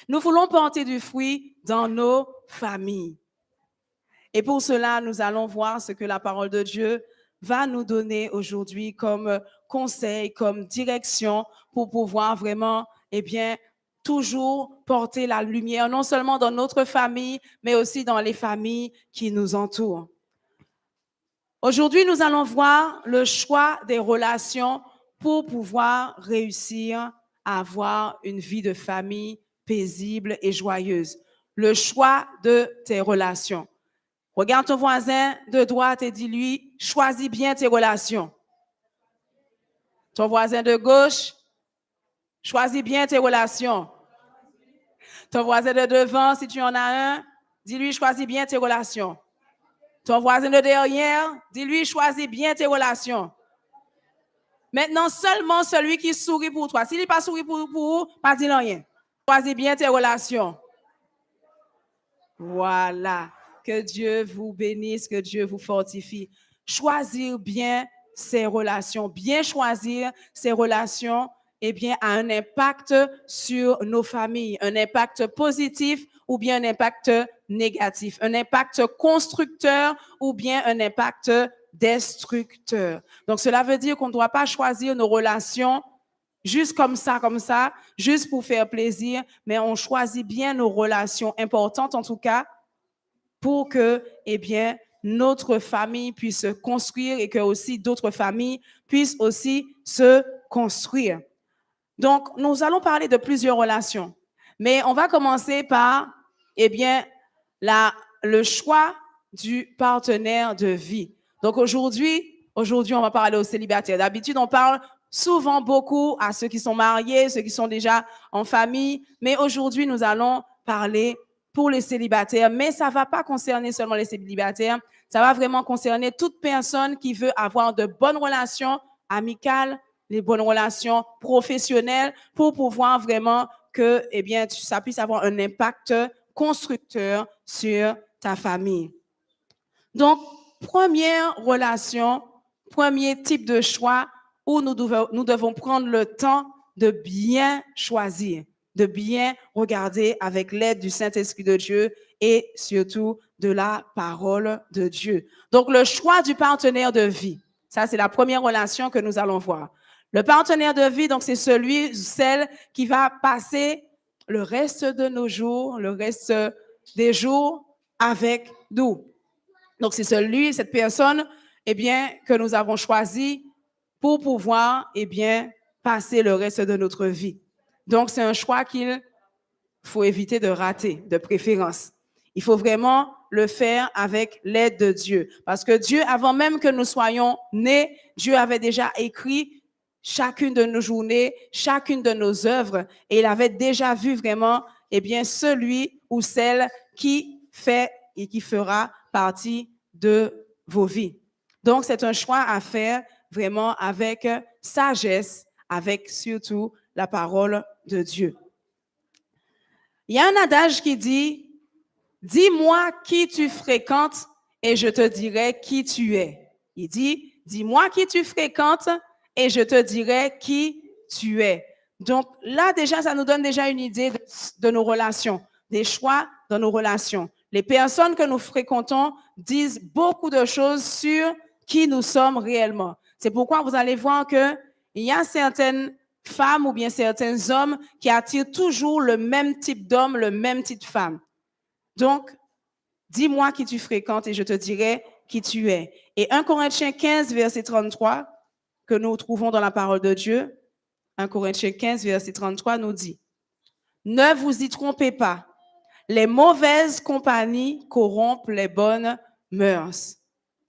Nous voulons porter du fruit dans nos familles. Et pour cela, nous allons voir ce que la parole de Dieu va nous donner aujourd'hui comme conseil, comme direction pour pouvoir vraiment, toujours porter la lumière, non seulement dans notre famille, mais aussi dans les familles qui nous entourent. Aujourd'hui, nous allons voir le choix des relations pour pouvoir réussir à avoir une vie de famille paisible et joyeuse. Le choix de tes relations. Regarde ton voisin de droite et dis-lui, choisis bien tes relations. Ton voisin de gauche, choisis bien tes relations. Ton voisin de devant, si tu en as un, dis-lui, choisis bien tes relations. Ton voisin de derrière, dis-lui, choisis bien tes relations. Maintenant, seulement celui qui sourit pour toi. S'il n'est pas souri pour vous, pas dire rien. Choisis bien tes relations. Voilà. Que Dieu vous bénisse, que Dieu vous fortifie. Choisir bien ses relations. Bien choisir ses relations, a un impact sur nos familles. Un impact positif ou bien un impact négatif. Un impact constructeur ou bien un impact destructeur. Donc, cela veut dire qu'on ne doit pas choisir nos relations juste comme ça, juste pour faire plaisir, mais on choisit bien nos relations importantes en tout cas pour que, notre famille puisse se construire et que aussi d'autres familles puissent aussi se construire. Donc, nous allons parler de plusieurs relations, mais on va commencer par, le choix du partenaire de vie. Donc, aujourd'hui, on va parler aux célibataires. D'habitude, on parle souvent beaucoup à ceux qui sont mariés, ceux qui sont déjà en famille, mais aujourd'hui, nous allons parler pour les célibataires, mais ça ne va pas concerner seulement les célibataires, ça va vraiment concerner toute personne qui veut avoir de bonnes relations amicales, les bonnes relations professionnelles pour pouvoir vraiment que, ça puisse avoir un impact constructeur sur ta famille. Donc, première relation, premier type de choix où nous devons prendre le temps de bien choisir, de bien regarder avec l'aide du Saint-Esprit de Dieu et surtout de la parole de Dieu. Donc, le choix du partenaire de vie, ça c'est la première relation que nous allons voir. Le partenaire de vie, donc c'est celui ou celle qui va passer le reste de nos jours, le reste des jours avec nous. Donc, c'est cette personne, que nous avons choisi pour pouvoir, passer le reste de notre vie. Donc, c'est un choix qu'il faut éviter de rater, de préférence. Il faut vraiment le faire avec l'aide de Dieu. Parce que Dieu, avant même que nous soyons nés, Dieu avait déjà écrit chacune de nos journées, chacune de nos œuvres, et il avait déjà vu vraiment, celui ou celle qui fait et qui fera partie de vos vies. Donc, c'est un choix à faire vraiment avec sagesse, avec surtout la parole de Dieu. Il y a un adage qui dit, dis-moi qui tu fréquentes et je te dirai qui tu es. Il dit, dis-moi qui tu fréquentes et je te dirai qui tu es. Donc là, déjà, ça nous donne déjà une idée de nos relations, des choix dans nos relations. Les personnes que nous fréquentons disent beaucoup de choses sur qui nous sommes réellement. C'est pourquoi vous allez voir qu'il y a certaines femmes ou bien certains hommes qui attirent toujours le même type d'homme, le même type de femme. Donc, dis-moi qui tu fréquentes et je te dirai qui tu es. Et 1 Corinthiens 15, verset 33, que nous trouvons dans la parole de Dieu, 1 Corinthiens 15, verset 33 nous dit, « Ne vous y trompez pas, les mauvaises compagnies corrompent les bonnes mœurs. »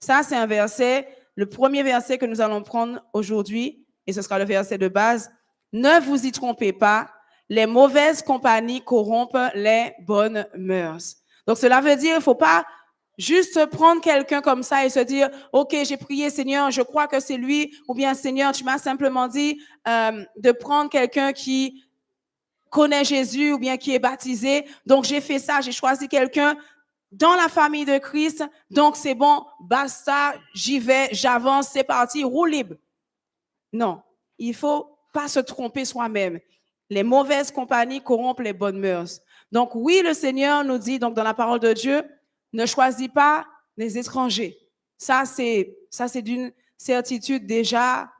Ça, c'est un verset, le premier verset que nous allons prendre aujourd'hui, et ce sera le verset de base. Ne vous y trompez pas, les mauvaises compagnies corrompent les bonnes mœurs. Donc, cela veut dire qu'il ne faut pas juste prendre quelqu'un comme ça et se dire, OK, j'ai prié, Seigneur, je crois que c'est lui, ou bien, Seigneur, tu m'as simplement dit de prendre quelqu'un qui connaît Jésus ou bien qui est baptisé. Donc, j'ai fait ça, j'ai choisi quelqu'un dans la famille de Christ. Donc, c'est bon, basta, j'y vais, j'avance, c'est parti, roue libre. Non, il ne faut pas se tromper soi-même. Les mauvaises compagnies corrompent les bonnes mœurs. Donc oui, le Seigneur nous dit donc dans la parole de Dieu, ne choisis pas les étrangers. Ça c'est d'une certitude déjà,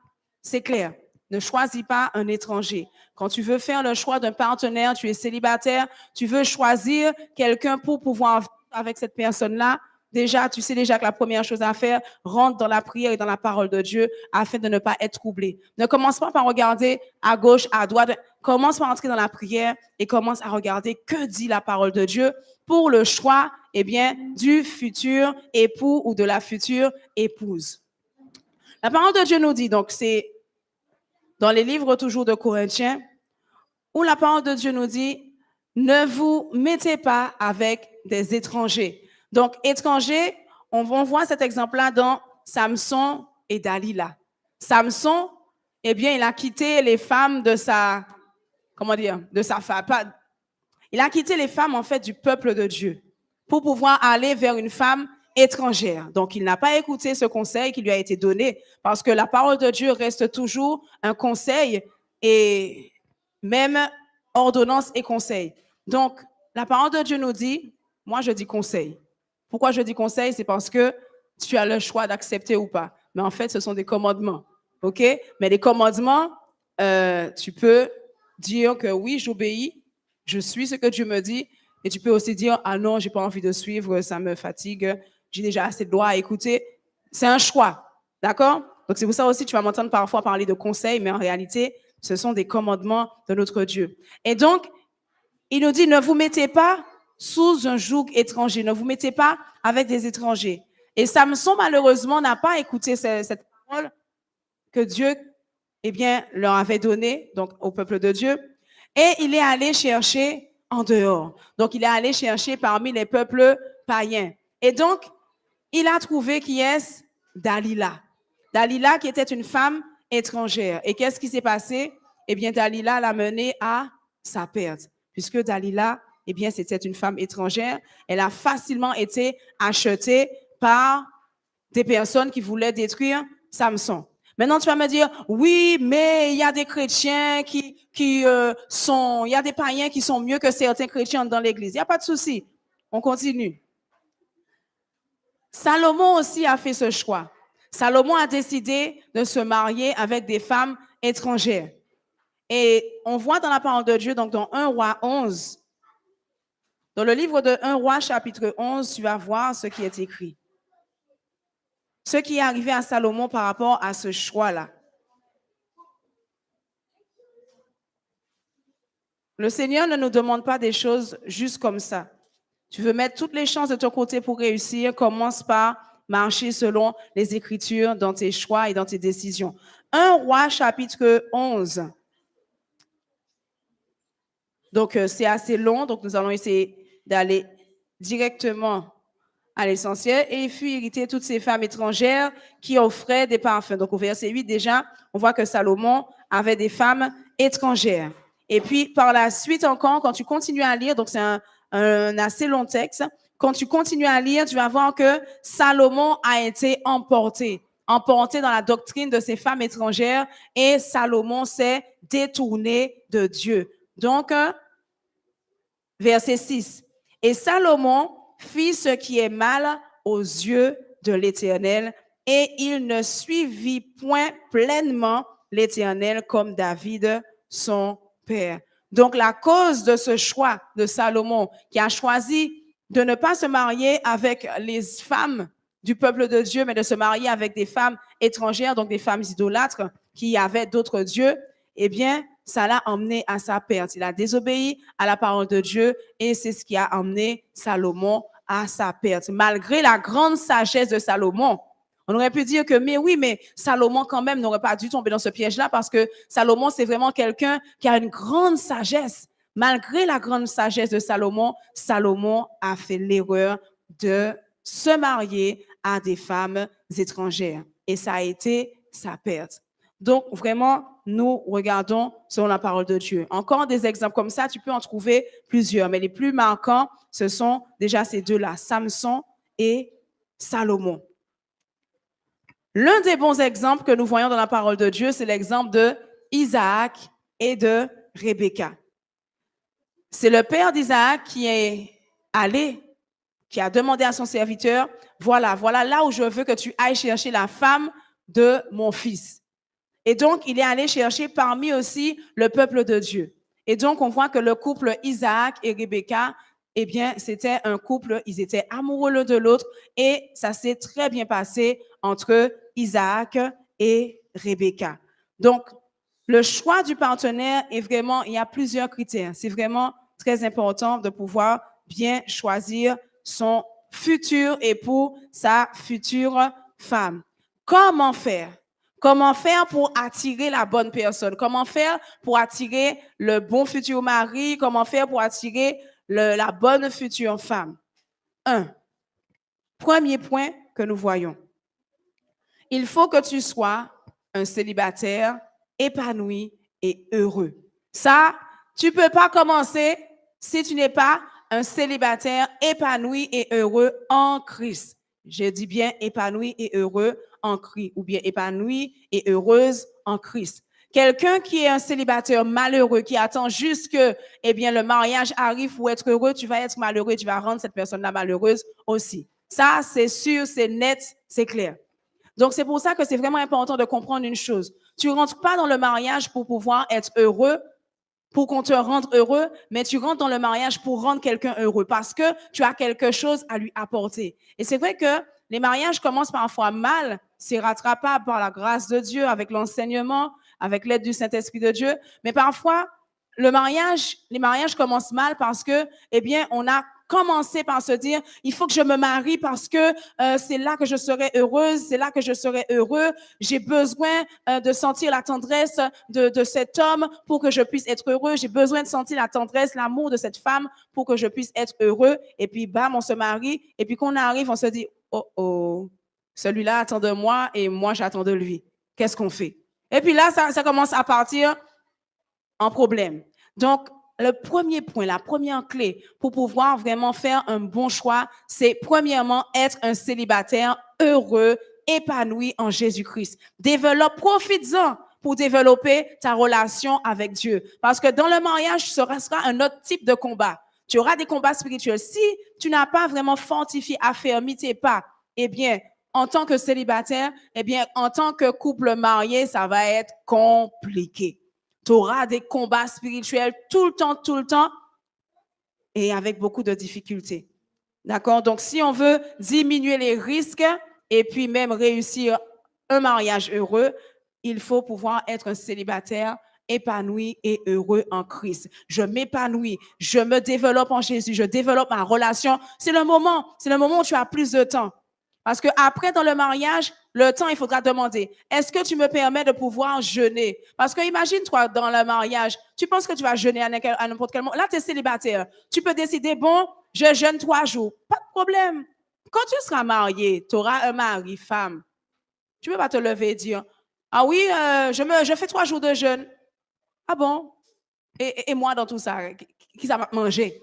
c'est clair. Ne choisis pas un étranger. Quand tu veux faire le choix d'un partenaire, tu es célibataire, tu veux choisir quelqu'un pour pouvoir vivre avec cette personne-là, déjà, tu sais déjà que la première chose à faire, rentre dans la prière et dans la parole de Dieu afin de ne pas être troublé. Ne commence pas par regarder à gauche, à droite. Commence par entrer dans la prière et commence à regarder que dit la parole de Dieu pour le choix, eh bien, du futur époux ou de la future épouse. La parole de Dieu nous dit, donc, c'est dans les livres toujours de Corinthiens, où la parole de Dieu nous dit, ne vous mettez pas avec des étrangers. Donc, étrangers, on voit cet exemple-là dans Samson et Dalila. Samson, eh bien, il a quitté les femmes de sa, comment dire, de sa femme. Il a quitté les femmes, en fait, du peuple de Dieu pour pouvoir aller vers une femme étrangère. Donc, il n'a pas écouté ce conseil qui lui a été donné parce que la parole de Dieu reste toujours un conseil et même ordonnance et conseil. Donc, la parole de Dieu nous dit, moi je dis conseil. Pourquoi je dis conseil? C'est parce que tu as le choix d'accepter ou pas. Mais en fait, ce sont des commandements. OK? Mais les commandements, tu peux dire que oui, j'obéis, je suis ce que Dieu me dit. Et tu peux aussi dire, ah non, j'ai pas envie de suivre, ça me fatigue, j'ai déjà assez de lois à écouter. C'est un choix. D'accord? Donc c'est pour ça aussi, tu vas m'entendre parfois parler de conseils, mais en réalité, ce sont des commandements de notre Dieu. Et donc, il nous dit, ne vous mettez pas sous un joug étranger, ne vous mettez pas avec des étrangers. Et Samson, malheureusement, n'a pas écouté cette parole que Dieu, eh bien, leur avait donnée, donc au peuple de Dieu. Et il est allé chercher en dehors. Donc, il est allé chercher parmi les peuples païens. Et donc, il a trouvé qui est Dalila. Dalila qui était une femme étrangère. Et qu'est-ce qui s'est passé? Eh bien, Dalila l'a mené à sa perte. Puisque Dalila, eh bien, c'était une femme étrangère. Elle a facilement été achetée par des personnes qui voulaient détruire Samson. Maintenant, tu vas me dire, oui, mais il y a des chrétiens il y a des païens qui sont mieux que certains chrétiens dans l'église. Il n'y a pas de souci. On continue. Salomon aussi a fait ce choix. Salomon a décidé de se marier avec des femmes étrangères. Et on voit dans la parole de Dieu, donc dans 1 roi 11, dans le livre de 1 roi chapitre 11, tu vas voir ce qui est écrit. Ce qui est arrivé à Salomon par rapport à ce choix-là. Le Seigneur ne nous demande pas des choses juste comme ça. Tu veux mettre toutes les chances de ton côté pour réussir, commence par marcher selon les Écritures dans tes choix et dans tes décisions. 1 roi chapitre 11. Donc, c'est assez long, donc nous allons essayer d'aller directement à l'essentiel. Et il fut irrité toutes ces femmes étrangères qui offraient des parfums. Donc, au verset 8, déjà, on voit que Salomon avait des femmes étrangères. Et puis, par la suite encore, quand tu continues à lire, donc c'est un assez long texte, quand tu continues à lire, tu vas voir que Salomon a été emporté dans la doctrine de ces femmes étrangères et Salomon s'est détourné de Dieu. Donc, verset 6. Et Salomon fit ce qui est mal aux yeux de l'Éternel et il ne suivit point pleinement l'Éternel comme David, son père. Donc, la cause de ce choix de Salomon, qui a choisi de ne pas se marier avec les femmes du peuple de Dieu, mais de se marier avec des femmes étrangères, donc des femmes idolâtres qui avaient d'autres dieux, eh bien, ça l'a emmené à sa perte. Il a désobéi à la parole de Dieu et c'est ce qui a emmené Salomon à sa perte. Malgré la grande sagesse de Salomon, on aurait pu dire que, mais oui, mais Salomon quand même n'aurait pas dû tomber dans ce piège-là parce que Salomon, c'est vraiment quelqu'un qui a une grande sagesse. Malgré la grande sagesse de Salomon, Salomon a fait l'erreur de se marier à des femmes étrangères. Et ça a été sa perte. Donc, vraiment, nous regardons selon la parole de Dieu. Encore des exemples comme ça, tu peux en trouver plusieurs, mais les plus marquants, ce sont déjà ces deux-là, Samson et Salomon. L'un des bons exemples que nous voyons dans la parole de Dieu, c'est l'exemple de Isaac et de Rebecca. C'est le père d'Isaac qui est allé, qui a demandé à son serviteur, voilà là où je veux que tu ailles chercher la femme de mon fils. Et donc, il est allé chercher parmi aussi le peuple de Dieu. Et donc, on voit que le couple Isaac et Rebecca, eh bien, c'était un couple, ils étaient amoureux l'un de l'autre et ça s'est très bien passé entre Isaac et Rebecca. Donc, le choix du partenaire est vraiment, il y a plusieurs critères. C'est vraiment très important de pouvoir bien choisir son futur époux, sa future femme. Comment faire? Comment faire pour attirer la bonne personne? Comment faire pour attirer le bon futur mari? Comment faire pour attirer la bonne future femme? Premier point que nous voyons. Il faut que tu sois un célibataire épanoui et heureux. Ça, tu ne peux pas commencer si tu n'es pas un célibataire épanoui et heureux en Christ. Je dis bien épanoui et heureux en Christ, ou bien épanouie et heureuse en Christ. Quelqu'un qui est un célibataire malheureux, qui attend juste que le mariage arrive pour être heureux, tu vas être malheureux, tu vas rendre cette personne-là malheureuse aussi. Ça, c'est sûr, c'est net, c'est clair. Donc, c'est pour ça que c'est vraiment important de comprendre une chose. Tu ne rentres pas dans le mariage pour pouvoir être heureux, pour qu'on te rende heureux, mais tu rentres dans le mariage pour rendre quelqu'un heureux parce que tu as quelque chose à lui apporter. Et c'est vrai que les mariages commencent parfois mal, c'est rattrapable par la grâce de Dieu, avec l'enseignement, avec l'aide du Saint-Esprit de Dieu, mais parfois, les mariages commencent mal parce que, on a commencé par se dire, il faut que je me marie parce que c'est là que je serai heureuse, c'est là que je serai heureux. J'ai besoin de sentir la tendresse de cet homme pour que je puisse être heureux. J'ai besoin de sentir la tendresse, l'amour de cette femme pour que je puisse être heureux. Et puis, bam, on se marie. Et puis, quand on arrive, on se dit, oh, celui-là attend de moi et moi, j'attends de lui. Qu'est-ce qu'on fait? Et puis là, ça commence à partir en problème. Donc, le premier point, la première clé pour pouvoir vraiment faire un bon choix, c'est premièrement être un célibataire heureux, épanoui en Jésus-Christ. Profites-en pour développer ta relation avec Dieu. Parce que dans le mariage, ce sera un autre type de combat. Tu auras des combats spirituels. Si tu n'as pas vraiment fortifié, affermi tes pas, en tant que célibataire, en tant que couple marié, ça va être compliqué. Tu auras des combats spirituels tout le temps, et avec beaucoup de difficultés. D'accord? Donc, si on veut diminuer les risques et puis même réussir un mariage heureux, il faut pouvoir être un célibataire épanoui et heureux en Christ. Je m'épanouis, je me développe en Jésus, je développe ma relation. C'est le moment où tu as plus de temps. Parce qu'après, dans le mariage, le temps, il faudra demander, est-ce que tu me permets de pouvoir jeûner? Parce que imagine-toi, dans le mariage, tu penses que tu vas jeûner à n'importe quel moment. Là, tu es célibataire. Tu peux décider, bon, je jeûne 3 jours. Pas de problème. Quand tu seras marié, tu auras un mari, femme. Tu ne peux pas te lever et dire, ah oui, je fais 3 jours de jeûne. Ah bon? Et moi, dans tout ça, qui ça va manger?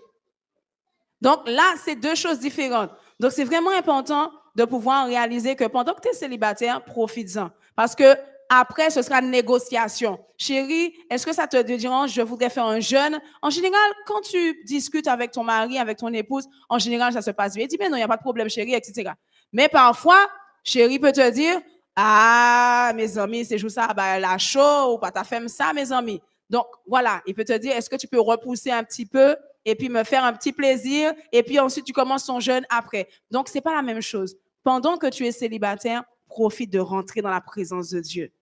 Donc là, c'est 2 choses différentes. Donc, c'est vraiment important de pouvoir réaliser que pendant que tu es célibataire, profites-en. Parce que après, ce sera une négociation. Chérie, est-ce que ça te dérange? Je voudrais faire un jeûne. En général, quand tu discutes avec ton mari, avec ton épouse, en général, ça se passe bien. Il dit, mais non, il n'y a pas de problème, chérie, etc. Mais parfois, chérie peut te dire, ah, mes amis, c'est juste ça, ben, la chaud, ou pas ta femme ça, mes amis. Donc, voilà, il peut te dire, est-ce que tu peux repousser un petit peu et puis me faire un petit plaisir et puis ensuite tu commences ton jeûne après. Donc, ce n'est pas la même chose. Pendant que tu es célibataire, profite de rentrer dans la présence de Dieu.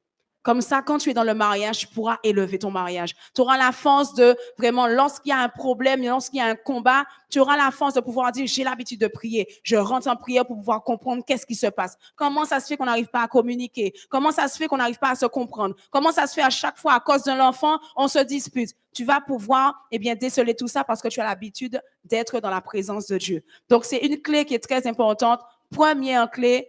Comme ça, quand tu es dans le mariage, tu pourras élever ton mariage. Tu auras la force de vraiment, lorsqu'il y a un problème, lorsqu'il y a un combat, tu auras la force de pouvoir dire, j'ai l'habitude de prier. Je rentre en prière pour pouvoir comprendre qu'est-ce qui se passe. Comment ça se fait qu'on n'arrive pas à communiquer? Comment ça se fait qu'on n'arrive pas à se comprendre? Comment ça se fait à chaque fois, à cause de l'enfant, on se dispute? Tu vas pouvoir, déceler tout ça parce que tu as l'habitude d'être dans la présence de Dieu. Donc, c'est une clé qui est très importante. Première clé,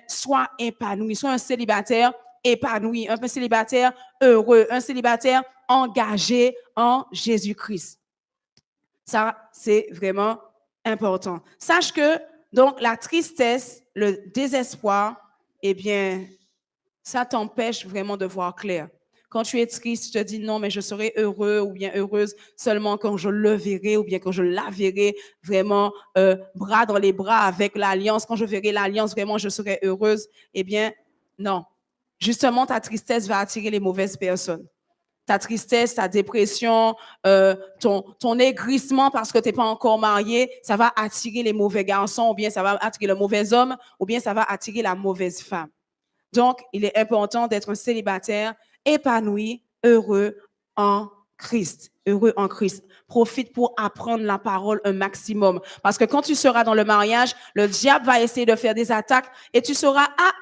sois épanoui, sois un célibataire épanoui, un célibataire heureux, un célibataire engagé en Jésus-Christ. Ça, c'est vraiment important. Sache que, donc, la tristesse, le désespoir, ça t'empêche vraiment de voir clair. Quand tu es triste, tu te dis non, mais je serai heureux ou bien heureuse seulement quand je le verrai ou bien quand je la verrai vraiment bras dans les bras avec l'alliance. Quand je verrai l'alliance, vraiment, je serai heureuse. Eh bien, non. Justement, ta tristesse va attirer les mauvaises personnes. Ta tristesse, ta dépression, ton aigrissement parce que tu n'es pas encore marié, ça va attirer les mauvais garçons, ou bien ça va attirer le mauvais homme, ou bien ça va attirer la mauvaise femme. Donc, il est important d'être un célibataire épanoui, heureux en Christ. Heureux en Christ. Profite pour apprendre la parole un maximum. Parce que quand tu seras dans le mariage, le diable va essayer de faire des attaques et tu sauras, ah,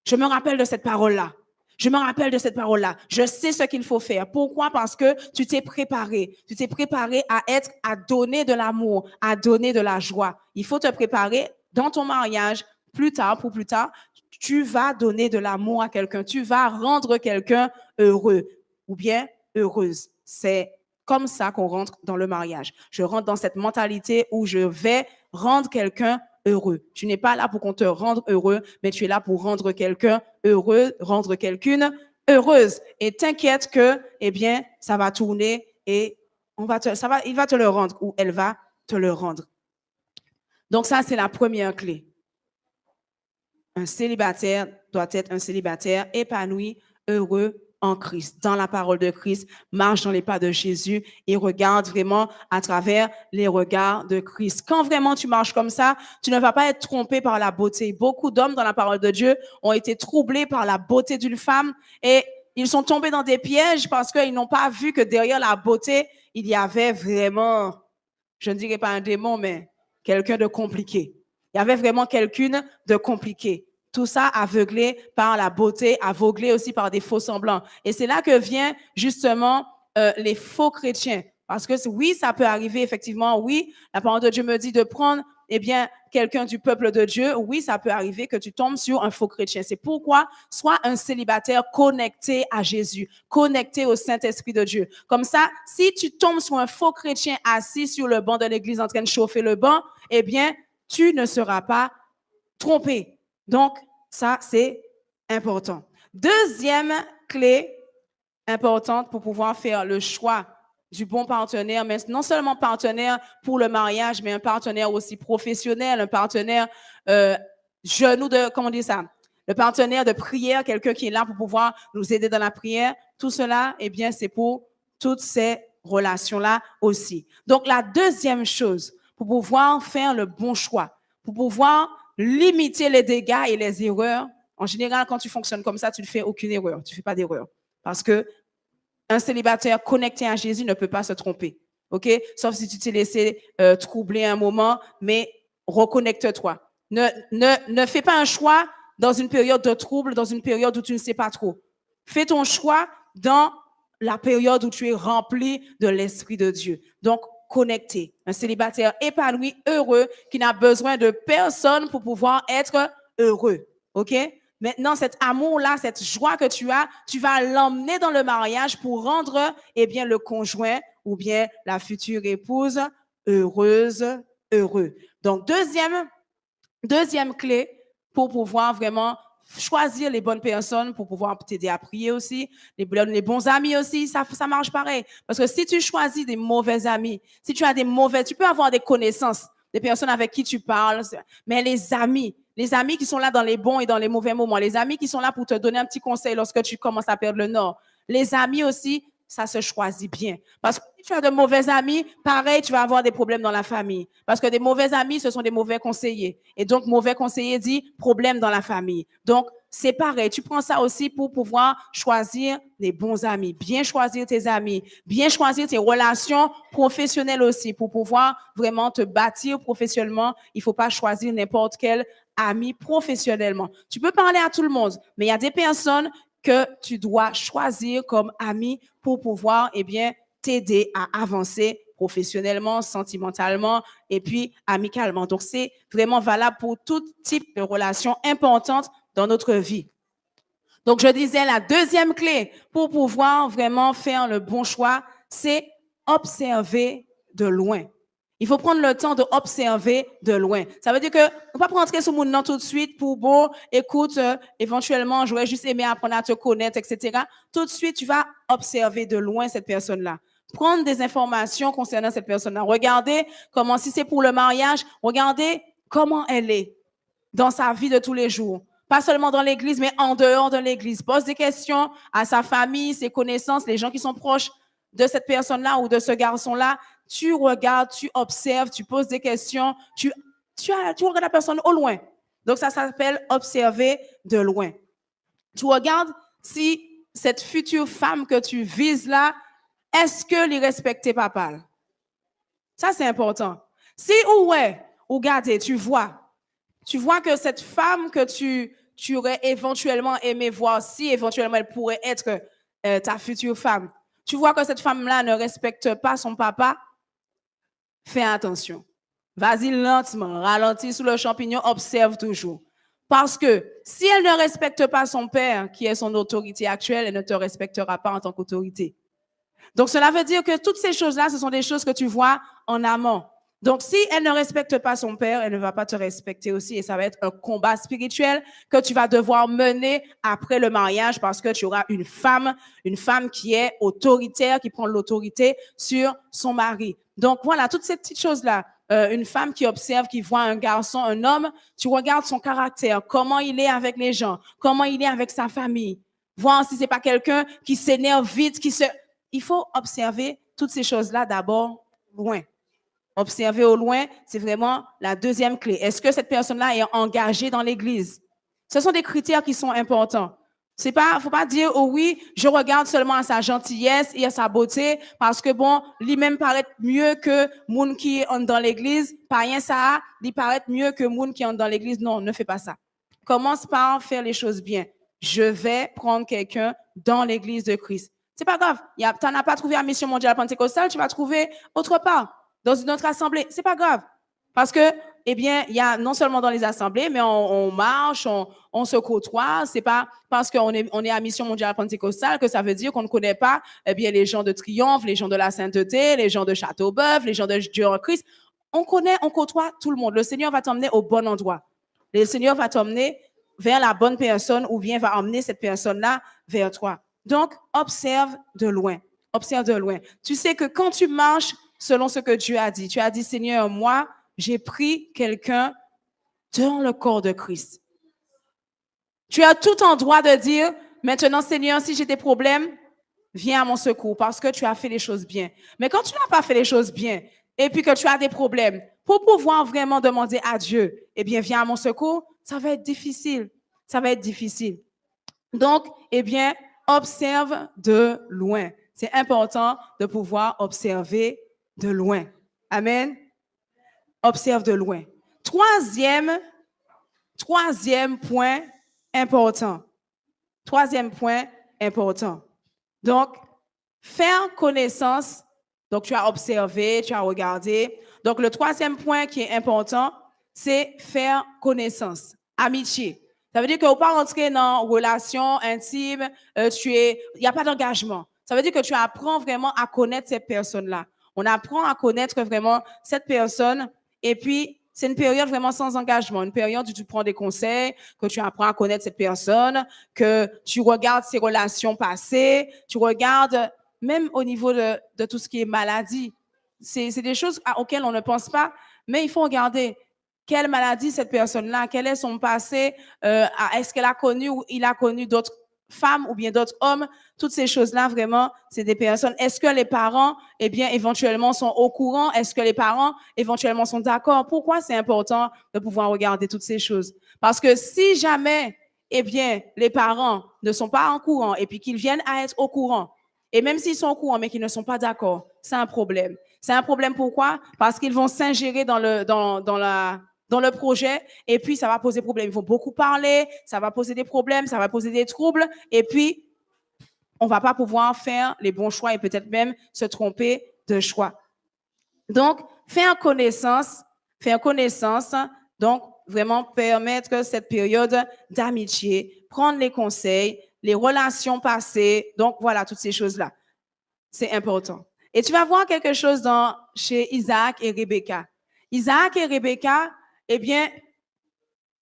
je me rappelle de cette parole-là. Je me rappelle de cette parole-là. Je sais ce qu'il faut faire. Pourquoi? Parce que tu t'es préparé. Tu t'es préparé à donner de l'amour, à donner de la joie. Il faut te préparer dans ton mariage, plus tard, pour plus tard. Tu vas donner de l'amour à quelqu'un. Tu vas rendre quelqu'un heureux ou bien heureuse. C'est comme ça qu'on rentre dans le mariage. Je rentre dans cette mentalité où je vais rendre quelqu'un heureux. Tu n'es pas là pour qu'on te rende heureux, mais tu es là pour rendre quelqu'un heureux, rendre quelqu'une heureuse. Et t'inquiète que, eh bien, ça va tourner et il va te le rendre ou elle va te le rendre. Donc ça, c'est la première clé. Un célibataire doit être un célibataire épanoui, heureux en Christ, dans la parole de Christ, marche dans les pas de Jésus et regarde vraiment à travers les regards de Christ. Quand vraiment tu marches comme ça, tu ne vas pas être trompé par la beauté. Beaucoup d'hommes dans la parole de Dieu ont été troublés par la beauté d'une femme et ils sont tombés dans des pièges parce qu'ils n'ont pas vu que derrière la beauté, il y avait vraiment, je ne dirais pas un démon, mais quelqu'un de compliqué. Il y avait vraiment quelqu'une de compliqué. Tout ça aveuglé par la beauté, aveuglé aussi par des faux semblants. Et c'est là que vient justement les faux chrétiens. Parce que oui, ça peut arriver effectivement. Oui, la parole de Dieu me dit de prendre eh bien, quelqu'un du peuple de Dieu. Oui, ça peut arriver que tu tombes sur un faux chrétien. C'est pourquoi sois un célibataire connecté à Jésus, connecté au Saint-Esprit de Dieu. Comme ça, si tu tombes sur un faux chrétien assis sur le banc de l'église en train de chauffer le banc, eh bien, tu ne seras pas trompé. Donc, ça, c'est important. Deuxième clé importante pour pouvoir faire le choix du bon partenaire, mais non seulement partenaire pour le mariage, mais un partenaire aussi professionnel, un partenaire comment on dit ça? Le partenaire de prière, quelqu'un qui est là pour pouvoir nous aider dans la prière. Tout cela, eh bien, c'est pour toutes ces relations-là aussi. Donc, la deuxième chose, pour pouvoir faire le bon choix, pour pouvoir limiter les dégâts et les erreurs. En général, quand tu fonctionnes comme ça, tu ne fais aucune erreur. Tu ne fais pas d'erreur. Parce que un célibataire connecté à Jésus ne peut pas se tromper. OK? Sauf si tu t'es laissé troubler un moment, mais reconnecte-toi. Ne fais pas un choix dans une période de trouble, dans une période où tu ne sais pas trop. Fais ton choix dans la période où tu es rempli de l'Esprit de Dieu. Donc, connecté. Un célibataire épanoui, heureux, qui n'a besoin de personne pour pouvoir être heureux. OK? Maintenant, cet amour-là, cette joie que tu vas l'emmener dans le mariage pour rendre, eh bien, le conjoint ou bien la future épouse heureuse, heureux. Donc, deuxième clé pour pouvoir vraiment choisir les bonnes personnes pour pouvoir t'aider à prier aussi, les bons amis aussi, ça marche pareil. Parce que si tu choisis des mauvais amis, si tu as tu peux avoir des connaissances, des personnes avec qui tu parles, mais les amis qui sont là dans les bons et dans les mauvais moments, les amis qui sont là pour te donner un petit conseil lorsque tu commences à perdre le nord, les amis aussi, ça se choisit bien. Parce que si tu as de mauvais amis, pareil, tu vas avoir des problèmes dans la famille. Parce que des mauvais amis, ce sont des mauvais conseillers. Et donc, mauvais conseiller dit problème dans la famille. Donc, c'est pareil. Tu prends ça aussi pour pouvoir choisir des bons amis. Bien choisir tes amis. Bien choisir tes relations professionnelles aussi pour pouvoir vraiment te bâtir professionnellement. Il ne faut pas choisir n'importe quel ami professionnellement. Tu peux parler à tout le monde, mais il y a des personnes que tu dois choisir comme ami pour pouvoir, eh bien, t'aider à avancer professionnellement, sentimentalement et puis amicalement. Donc, c'est vraiment valable pour tout type de relations importantes dans notre vie. Donc, je disais, la deuxième clé pour pouvoir vraiment faire le bon choix, c'est observer de loin. Il faut prendre le temps d'observer de loin. Ça veut dire que on ne peut pas rentrer sur mon nom tout de suite pour, bon, écoute, éventuellement, j'aurais juste aimé apprendre à te connaître, etc. Tout de suite, tu vas observer de loin cette personne-là. Prendre des informations concernant cette personne-là. Regardez comment, si c'est pour le mariage, regardez comment elle est dans sa vie de tous les jours. Pas seulement dans l'église, mais en dehors de l'église. Pose des questions à sa famille, ses connaissances, les gens qui sont proches de cette personne-là ou de ce garçon-là. Tu regardes, tu observes, tu poses des questions, tu regardes la personne au loin. Donc, ça s'appelle observer de loin. Tu regardes si cette future femme que tu vises là, est-ce que les respecter papa? Ça, c'est important. Si ou regardez, tu vois que cette femme que tu aurais éventuellement aimé voir, si éventuellement elle pourrait être ta future femme, tu vois que cette femme-là ne respecte pas son papa, fais attention. Vas-y lentement, ralentis sous le champignon, observe toujours. Parce que si elle ne respecte pas son père, qui est son autorité actuelle, elle ne te respectera pas en tant qu'autorité. Donc, cela veut dire que toutes ces choses-là, ce sont des choses que tu vois en amont. Donc, si elle ne respecte pas son père, elle ne va pas te respecter aussi. Et ça va être un combat spirituel que tu vas devoir mener après le mariage parce que tu auras une femme qui est autoritaire, qui prend l'autorité sur son mari. Donc, voilà, toutes ces petites choses-là. Une femme qui observe, qui voit un garçon, un homme, tu regardes son caractère, comment il est avec les gens, comment il est avec sa famille. Voir si c'est pas quelqu'un qui s'énerve vite, Il faut observer toutes ces choses-là d'abord loin. Observer au loin, c'est vraiment la deuxième clé. Est-ce que cette personne-là est engagée dans l'Église? Ce sont des critères qui sont importants. Faut pas dire, oh oui, je regarde seulement à sa gentillesse et à sa beauté parce que bon, lui-même paraît mieux que moun qui entre dans l'église. Pas rien ça, il paraît mieux que moun qui entre dans l'église. Non, ne fais pas ça. Commence par faire les choses bien. Je vais prendre quelqu'un dans l'église de Christ. C'est pas grave. Tu n'en as pas trouvé à Mission Mondiale Pentecôtale, tu vas trouver autre part, dans une autre assemblée. C'est pas grave. Parce que, eh bien, il y a non seulement dans les assemblées, mais on marche, on se côtoie. C'est pas parce qu'on est à Mission Mondiale Pentecôtale que ça veut dire qu'on ne connaît pas, eh bien, les gens de Triomphe, les gens de la Sainteté, les gens de Châteaubœuf, les gens de Dieu en Christ. On côtoie tout le monde. Le Seigneur va t'emmener au bon endroit. Le Seigneur va t'emmener vers la bonne personne ou bien va emmener cette personne-là vers toi. Donc, observe de loin. Observe de loin. Tu sais que quand tu marches selon ce que Dieu a dit, tu as dit, Seigneur, moi, j'ai pris quelqu'un dans le corps de Christ. Tu as tout en droit de dire, maintenant, Seigneur, si j'ai des problèmes, viens à mon secours parce que tu as fait les choses bien. Mais quand tu n'as pas fait les choses bien et puis que tu as des problèmes, pour pouvoir vraiment demander à Dieu, eh bien, viens à mon secours, ça va être difficile. Ça va être difficile. Donc, eh bien, observe de loin. C'est important de pouvoir observer de loin. Amen. Observe de loin. Troisième point important. Troisième point important. Donc, faire connaissance. Donc, tu as observé, tu as regardé. Donc, le troisième point qui est important, c'est faire connaissance. Amitié. Ça veut dire qu'on ne peut pas rentrer dans une relation intime, il n'y a pas d'engagement. Ça veut dire que tu apprends vraiment à connaître cette personne-là. On apprend à connaître vraiment cette personne et puis c'est une période vraiment sans engagement, une période où tu prends des conseils, que tu apprends à connaître cette personne, que tu regardes ses relations passées, tu regardes même au niveau de tout ce qui est maladie. C'est des choses auxquelles on ne pense pas, mais il faut regarder. Quelle maladie cette personne-là, quel est son passé, est-ce qu'elle a connu ou il a connu d'autres femmes ou bien d'autres hommes, toutes ces choses-là, vraiment, c'est des personnes. Est-ce que les parents, eh bien, éventuellement sont au courant? Est-ce que les parents, éventuellement, sont d'accord? Pourquoi c'est important de pouvoir regarder toutes ces choses? Parce que si jamais, eh bien, les parents ne sont pas en courant et puis qu'ils viennent à être au courant, et même s'ils sont au courant mais qu'ils ne sont pas d'accord, c'est un problème. C'est un problème pourquoi? Parce qu'ils vont s'ingérer dans le projet et puis ça va poser problème. Ils vont beaucoup parler, ça va poser des problèmes, ça va poser des troubles et puis on va pas pouvoir faire les bons choix et peut-être même se tromper de choix. Donc, faire connaissance, donc vraiment permettre cette période d'amitié, prendre les conseils, les relations passées, donc voilà, toutes ces choses-là. C'est important. Et tu vas voir quelque chose chez Isaac et Rebecca. Isaac et Rebecca, eh bien,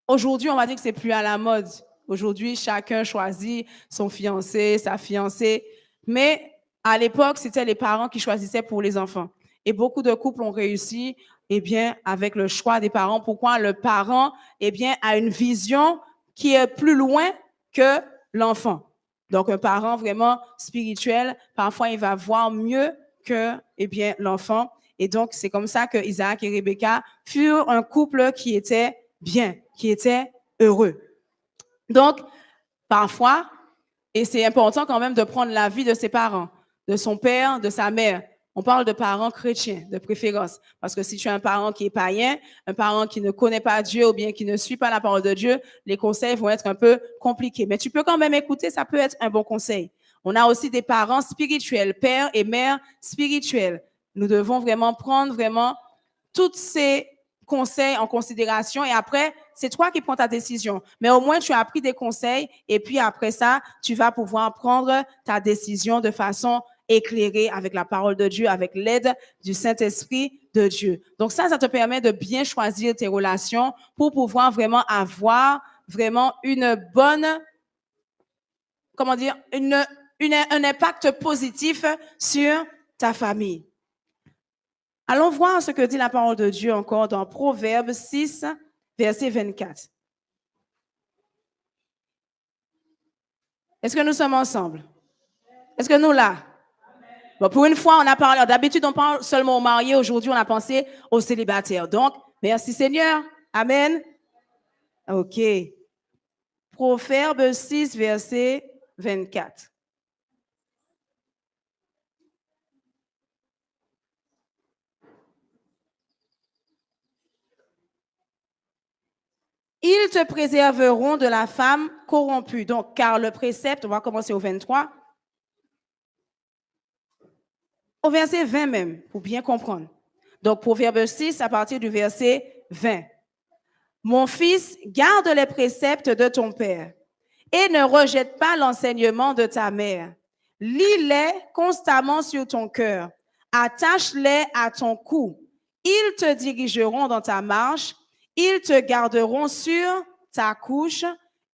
aujourd'hui, on va dire que c'est plus à la mode. Aujourd'hui, chacun choisit son fiancé, sa fiancée. Mais à l'époque, c'était les parents qui choisissaient pour les enfants. Et beaucoup de couples ont réussi, eh bien, avec le choix des parents. Pourquoi le parent, eh bien, a une vision qui est plus loin que l'enfant. Donc, un parent vraiment spirituel, parfois, il va voir mieux que, eh bien, l'enfant. Et donc, c'est comme ça que Isaac et Rebecca furent un couple qui était bien, qui était heureux. Donc, parfois, et c'est important quand même de prendre l'avis de ses parents, de son père, de sa mère. On parle de parents chrétiens, de préférence. Parce que si tu as un parent qui est païen, un parent qui ne connaît pas Dieu ou bien qui ne suit pas la parole de Dieu, les conseils vont être un peu compliqués. Mais tu peux quand même écouter, ça peut être un bon conseil. On a aussi des parents spirituels, pères et mères spirituels. Nous devons vraiment prendre vraiment toutes ces conseils en considération et après, c'est toi qui prends ta décision. Mais au moins, tu as pris des conseils et puis après ça, tu vas pouvoir prendre ta décision de façon éclairée avec la parole de Dieu, avec l'aide du Saint-Esprit de Dieu. Donc ça te permet de bien choisir tes relations pour pouvoir vraiment avoir vraiment une bonne, comment dire, un impact positif sur ta famille. Allons voir ce que dit la parole de Dieu encore dans Proverbes 6, verset 24. Est-ce que nous sommes ensemble? Est-ce que nous là? Bon, pour une fois, on a parlé. D'habitude, on parle seulement aux mariés. Aujourd'hui, on a pensé aux célibataires. Donc, merci Seigneur. Amen. OK. Proverbes 6, verset 24. Ils te préserveront de la femme corrompue. Donc, car le précepte, on va commencer au 23. Au verset 20 même, pour bien comprendre. Donc, Proverbe 6, à partir du verset 20. Mon fils, garde les préceptes de ton père et ne rejette pas l'enseignement de ta mère. Lis-les constamment sur ton cœur. Attache-les à ton cou. Ils te dirigeront dans ta marche. Ils te garderont sur ta couche.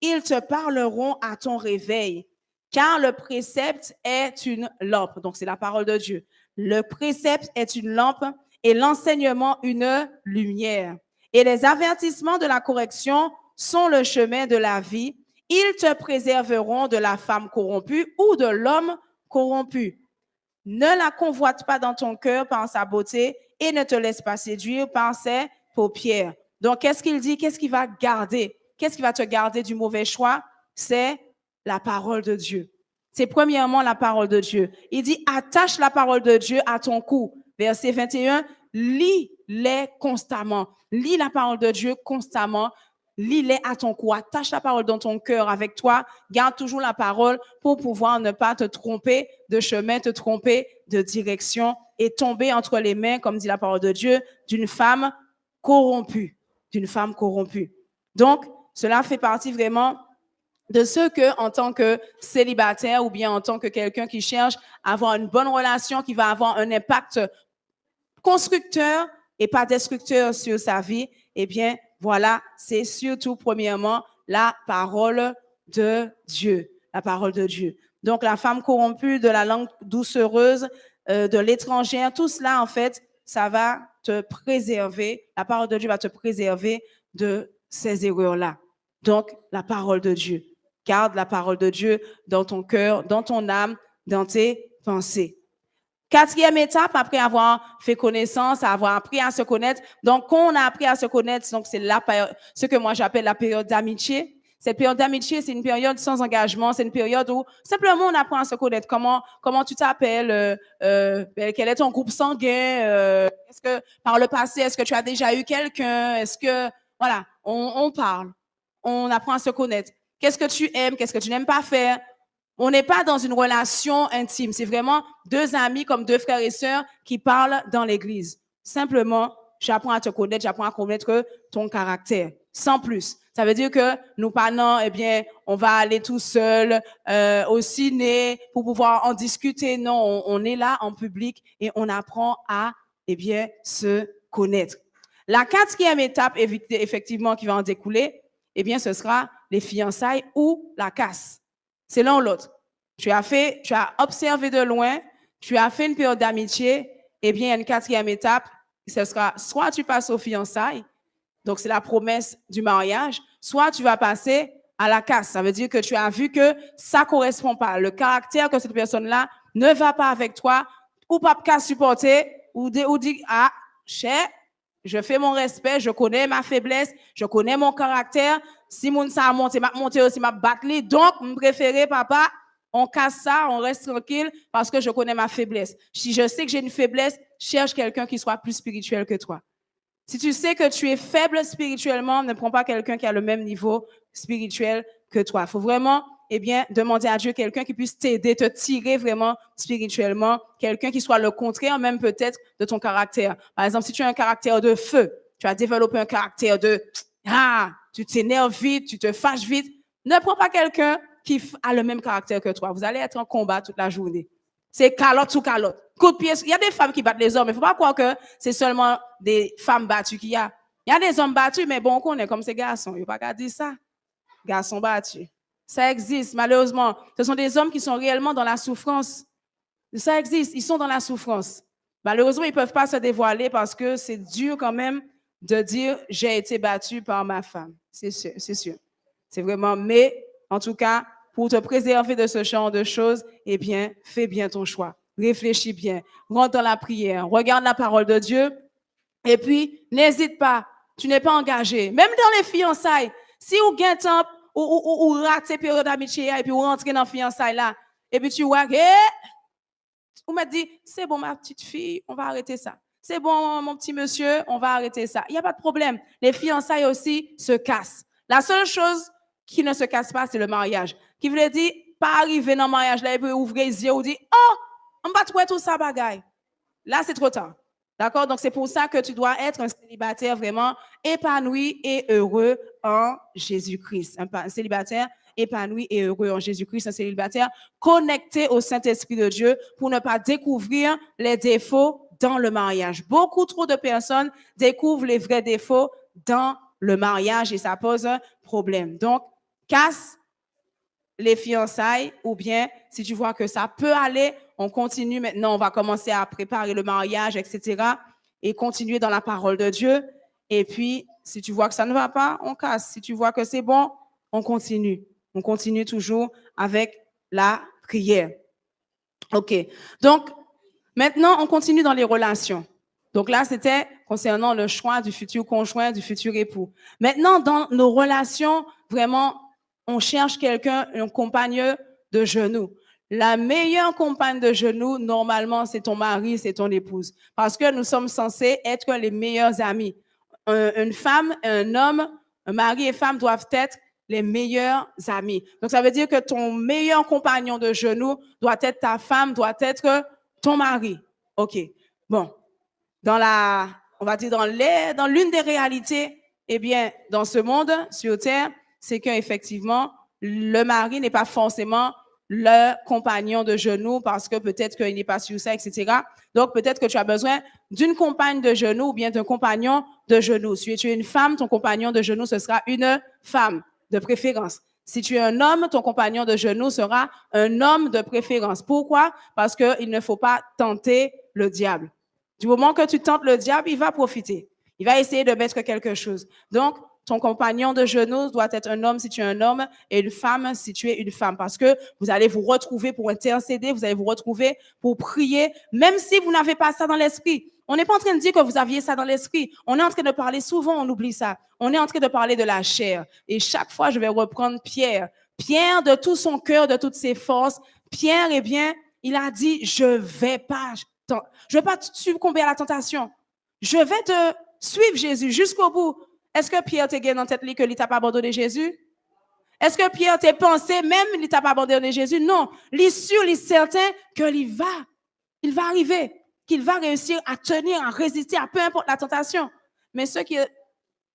Ils te parleront à ton réveil. Car le précepte est une lampe. Donc, c'est la parole de Dieu. Le précepte est une lampe et l'enseignement une lumière. Et les avertissements de la correction sont le chemin de la vie. Ils te préserveront de la femme corrompue ou de l'homme corrompu. Ne la convoite pas dans ton cœur par sa beauté et ne te laisse pas séduire par ses paupières. Donc, qu'est-ce qu'il dit? Qu'est-ce qu'il va garder? Qu'est-ce qui va te garder du mauvais choix? C'est la parole de Dieu. C'est premièrement la parole de Dieu. Il dit, attache la parole de Dieu à ton cou. Verset 21, lis-les constamment. Lis la parole de Dieu constamment. Lis-les à ton cou. Attache la parole dans ton cœur avec toi. Garde toujours la parole pour pouvoir ne pas te tromper de chemin, te tromper de direction et tomber entre les mains, comme dit la parole de Dieu, d'une femme corrompue. D'une femme corrompue. Donc, cela fait partie vraiment de ce que, en tant que célibataire ou bien en tant que quelqu'un qui cherche à avoir une bonne relation, qui va avoir un impact constructeur et pas destructeur sur sa vie, eh bien, voilà, c'est surtout, premièrement, la parole de Dieu. La parole de Dieu. Donc, la femme corrompue, de la langue doucereuse, de l'étrangère, tout cela, en fait, ça va te préserver. La parole de Dieu va te préserver de ces erreurs-là. Donc, la parole de Dieu. Garde la parole de Dieu dans ton cœur, dans ton âme, dans tes pensées. Quatrième étape, après avoir fait connaissance, avoir appris à se connaître. Donc, quand on a appris à se connaître, donc c'est la période, ce que moi j'appelle la période d'amitié. Cette période d'amitié, c'est une période sans engagement, c'est une période où simplement on apprend à se connaître. Comment tu t'appelles, quel est ton groupe sanguin, est-ce que par le passé, est-ce que tu as déjà eu quelqu'un, est-ce que, voilà, on parle, on apprend à se connaître. Qu'est-ce que tu aimes, qu'est-ce que tu n'aimes pas faire? On n'est pas dans une relation intime. C'est vraiment deux amis comme deux frères et sœurs qui parlent dans l'église. Simplement, j'apprends à te connaître, j'apprends à connaître ton caractère. Sans plus. Ça veut dire que nous parlons, eh bien, on va aller tout seul au ciné pour pouvoir en discuter. Non, on est là en public et on apprend à, eh bien, se connaître. La quatrième étape, effectivement, qui va en découler, eh bien, ce sera les fiançailles ou la casse. C'est l'un ou l'autre. Tu as observé de loin, tu as fait une période d'amitié, eh bien, il y a une quatrième étape, ce sera soit tu passes aux fiançailles, donc c'est la promesse du mariage, soit tu vas passer à la casse. Ça veut dire que tu as vu que ça ne correspond pas. Le caractère que cette personne-là ne va pas avec toi, ou pas qu'à supporter, ou dit, ah, cher, je fais mon respect, je connais ma faiblesse, je connais mon caractère. Si mon ça a monté, m'a monté aussi, m'a battu. Donc, je préfère, papa, on casse ça, on reste tranquille parce que je connais ma faiblesse. Si je sais que j'ai une faiblesse, cherche quelqu'un qui soit plus spirituel que toi. Si tu sais que tu es faible spirituellement, ne prends pas quelqu'un qui a le même niveau spirituel que toi. Il faut vraiment, eh bien, demander à Dieu quelqu'un qui puisse t'aider, te tirer vraiment spirituellement, quelqu'un qui soit le contraire même peut-être de ton caractère. Par exemple, si tu as un caractère de feu, tu as développé un caractère de tu t'énerves vite, tu te fâches vite, ne prends pas quelqu'un qui a le même caractère que toi. Vous allez être en combat toute la journée. C'est calotte sous calotte. Coup de pied. Il y a des femmes qui battent les hommes, mais il ne faut pas croire que c'est seulement des femmes battues qu'il y a. Il y a des hommes battus, mais bon, on connaît comme ces garçons. Il ne faut pas dire ça. Garçons battus. Ça existe, malheureusement. Ce sont des hommes qui sont réellement dans la souffrance. Ça existe, ils sont dans la souffrance. Malheureusement, ils ne peuvent pas se dévoiler parce que c'est dur quand même de dire « j'ai été battu par ma femme ». C'est sûr, c'est sûr. C'est vraiment, mais en tout cas, pour te préserver de ce genre de choses, eh bien, fais bien ton choix. Réfléchis bien. Rentre dans la prière. Regarde la parole de Dieu. Et puis, n'hésite pas. Tu n'es pas engagé. Même dans les fiançailles, si vous gagnez temps ou ratez période d'amitié et puis vous rentrez dans les fiançailles là, et puis tu vois que, vous me dites, c'est bon, ma petite fille, on va arrêter ça. C'est bon, mon petit monsieur, on va arrêter ça. Il n'y a pas de problème. Les fiançailles aussi se cassent. La seule chose qui ne se casse pas, c'est le mariage. Qui voulait dire, pas arriver dans le mariage là et puis ouvrir les yeux ou dire, oh, on va trouver tout ça bagaille. Là, c'est trop tard. D'accord? Donc, c'est pour ça que tu dois être un célibataire vraiment épanoui et heureux en Jésus-Christ. Un célibataire épanoui et heureux en Jésus-Christ, un célibataire connecté au Saint-Esprit de Dieu pour ne pas découvrir les défauts dans le mariage. Beaucoup trop de personnes découvrent les vrais défauts dans le mariage et ça pose un problème. Donc, casse les fiançailles ou bien si tu vois que ça peut aller, on continue maintenant, on va commencer à préparer le mariage, etc. et continuer dans la parole de Dieu. Et puis, si tu vois que ça ne va pas, on casse. Si tu vois que c'est bon, on continue. On continue toujours avec la prière. OK. Donc, maintenant, on continue dans les relations. Donc là, c'était concernant le choix du futur conjoint, du futur époux. Maintenant, dans nos relations, vraiment, on cherche quelqu'un, un compagne de genoux. La meilleure compagne de genoux, normalement, c'est ton mari, c'est ton épouse. Parce que nous sommes censés être les meilleurs amis. Une femme, un homme, un mari et femme doivent être les meilleurs amis. Donc, ça veut dire que ton meilleur compagnon de genoux doit être ta femme, doit être ton mari. OK. Bon. On va dire dans l'une des réalités, eh bien, dans ce monde, sur Terre, c'est qu'effectivement, le mari n'est pas forcément le compagnon de genoux parce que peut-être qu'il n'est pas sur ça, etc. Donc, peut-être que tu as besoin d'une compagne de genoux ou bien d'un compagnon de genoux. Si tu es une femme, ton compagnon de genoux, ce sera une femme de préférence. Si tu es un homme, ton compagnon de genoux sera un homme de préférence. Pourquoi? Parce qu'il ne faut pas tenter le diable. Du moment que tu tentes le diable, il va profiter. Il va essayer de mettre quelque chose. Donc, ton compagnon de genoux doit être un homme si tu es un homme et une femme si tu es une femme. Parce que vous allez vous retrouver pour intercéder, vous allez vous retrouver pour prier, même si vous n'avez pas ça dans l'esprit. On n'est pas en train de dire que vous aviez ça dans l'esprit. On est en train de parler, souvent on oublie ça. On est en train de parler de la chair. Et chaque fois, je vais reprendre Pierre. Pierre, de tout son cœur, de toutes ses forces, Pierre, eh bien, il a dit, je ne vais pas succomber à la tentation. Je vais te suivre Jésus jusqu'au bout. Est-ce que Pierre t'a gagné en tête que il t'a pas abandonné Jésus? Est-ce que Pierre t'a pensé même il t'a pas abandonné Jésus? Non. Il est sûr, il est certain qu'il va arriver, qu'il va réussir à tenir, à résister à peu importe la tentation. Mais ce qui